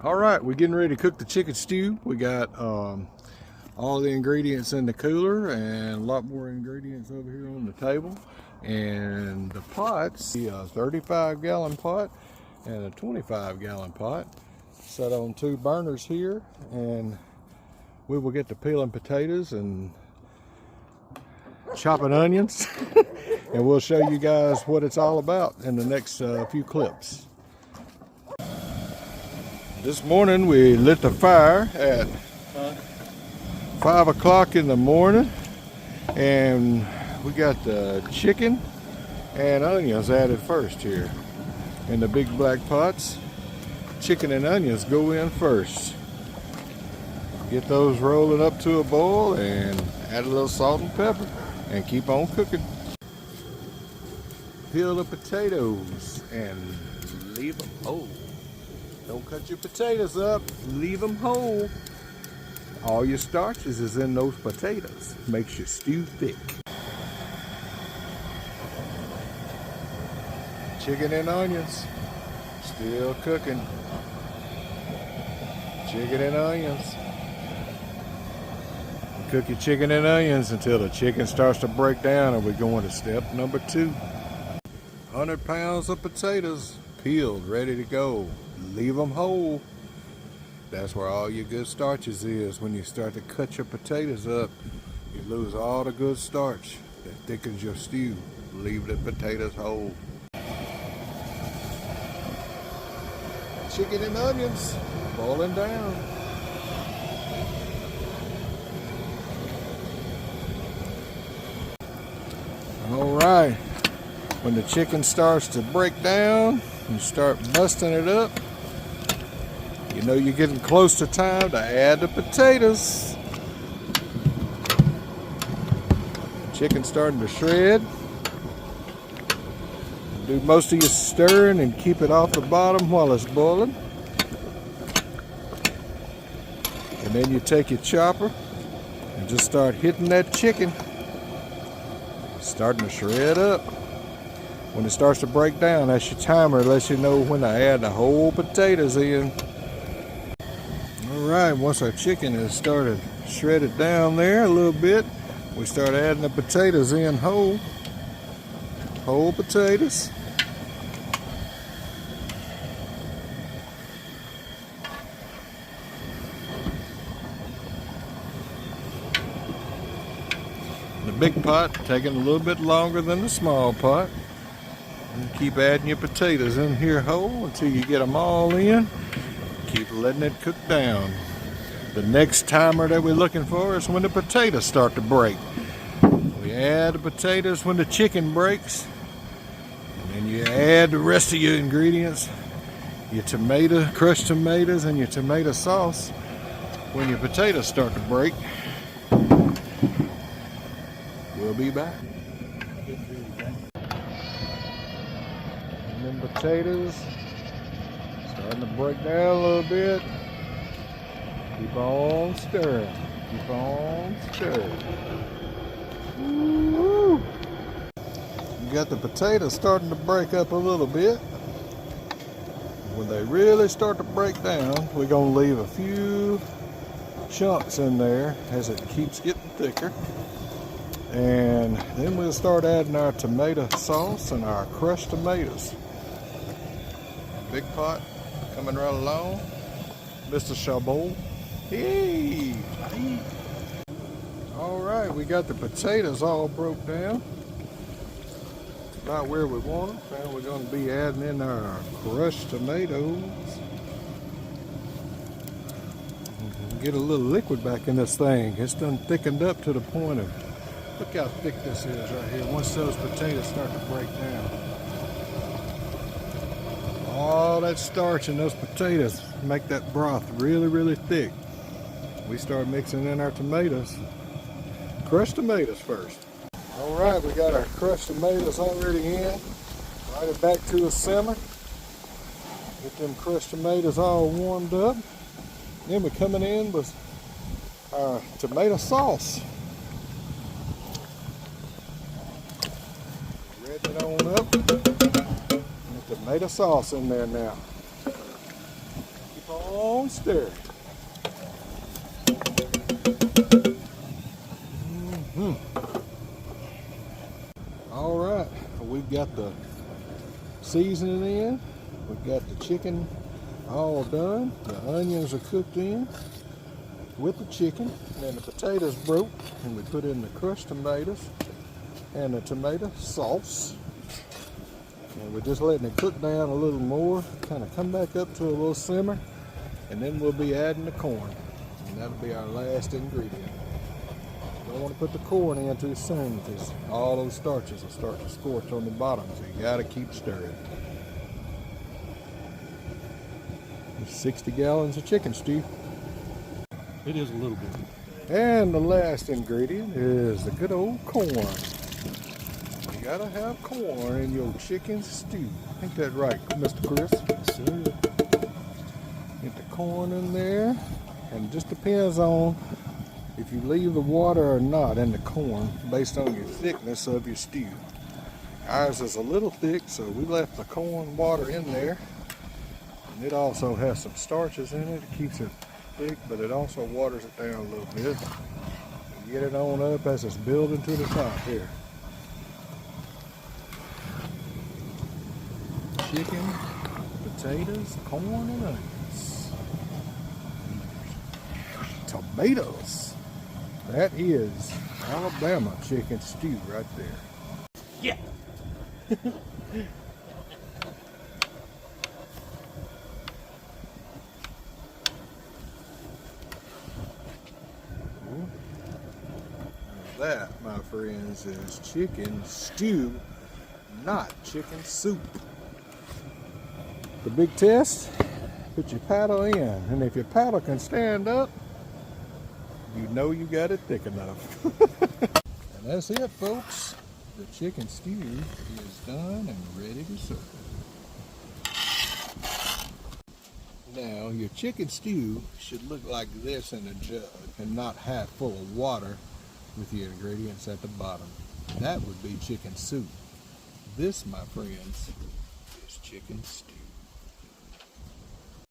All right, we're getting ready to cook the chicken stew. We got all the ingredients in the cooler and a lot more ingredients over here on the table. And the pots, a 35-gallon pot and a 25-gallon pot, set on 2 burners here. And we will get to peeling potatoes and chopping onions. And we'll show you guys what it's all about in the next few clips. This morning we lit the fire at 5 o'clock in the morning, and we got the chicken and onions added first here in the big black pots. Chicken and onions go in first. Get those rolling up to a boil and add a little salt and pepper and keep on cooking. Peel the potatoes and leave them whole. Don't cut your potatoes up, leave them whole. All your starches is in those potatoes. Makes your stew thick. Chicken and onions, still cooking. Chicken and onions. Cook your chicken and onions until the chicken starts to break down, and we're going to step number 2. 100 pounds of potatoes, peeled, ready to go. Leave them whole. That's where all your good starches is. When you start to cut your potatoes up, you lose all the good starch that thickens your stew. Leave the potatoes whole. Chicken and onions boiling down. All right, when the chicken starts to break down, you start busting it up. You know you're getting close to time to add the potatoes. Chicken's starting to shred. Do most of your stirring and keep it off the bottom while it's boiling. And then you take your chopper and just start hitting that chicken. Starting to shred up. When it starts to break down, that's your timer. It lets you know when to add the whole potatoes in. All right, once our chicken has started shredded down there a little bit, we start adding the potatoes in whole. Whole potatoes. The big pot taking a little bit longer than the small pot. And keep adding your potatoes in here whole until you get them all in. Keep letting it cook down. The next timer that we're looking for is when the potatoes start to break. We add the potatoes when the chicken breaks. And then you add the rest of your ingredients. Your tomato, crushed tomatoes, and your tomato sauce when your potatoes start to break. We'll be back. And then potatoes starting to break down a little bit. Keep on stirring. Keep on stirring. Woo! You got the potatoes starting to break up a little bit. When they really start to break down, we're going to leave a few chunks in there as it keeps getting thicker. And then we'll start adding our tomato sauce and our crushed tomatoes. Big pot coming right along. Mr. Chabot. Hey! All right, we got the potatoes all broke down. About where we want them. Now we're going to be adding in our crushed tomatoes. Get a little liquid back in this thing. It's done thickened up to the point of, look how thick this is right here. Once those potatoes start to break down. All that starch in those potatoes make that broth really, really thick. We start mixing in our tomatoes. Crushed tomatoes first. All right, we got our crushed tomatoes already in. Bring it back to a simmer. Get them crushed tomatoes all warmed up. Then we're coming in with our tomato sauce. Red it on up. Get tomato sauce in there now. Keep on on stir. All right, we've got the seasoning in. We've got the chicken all done. The onions are cooked in with the chicken, and the potatoes broke, and we put in the crushed tomatoes and the tomato sauce, and we're just letting it cook down a little more, kind of come back up to a little simmer, and then we'll be adding the corn, and that'll be our last ingredient. Don't want to put the corn in too soon because all those starches will start to scorch on the bottom, so you got to keep stirring. 60 gallons of chicken stew. It is a little bit. And the last ingredient is the good old corn. You gotta have corn in your chicken stew. Ain't that right, Mr. Chris? Yes, sir. Get the corn in there, and it just depends on if you leave the water or not in the corn based on your thickness of your stew. Ours is a little thick, so we left the corn water in there. And it also has some starches in it. It keeps it thick, but it also waters it down a little bit. Get it on up as it's building to the top here. Chicken, potatoes, corn, and onions. Tomatoes. That is Alabama chicken stew right there. Yeah. That, my friends, is chicken stew, not chicken soup. The big test, put your paddle in, and if your paddle can stand up, you know you got it thick enough. And that's it, folks. The chicken stew is done and ready to serve. Now, your chicken stew should look like this in a jug and not half full of water with your ingredients at the bottom. That would be chicken soup. This, my friends, is chicken stew.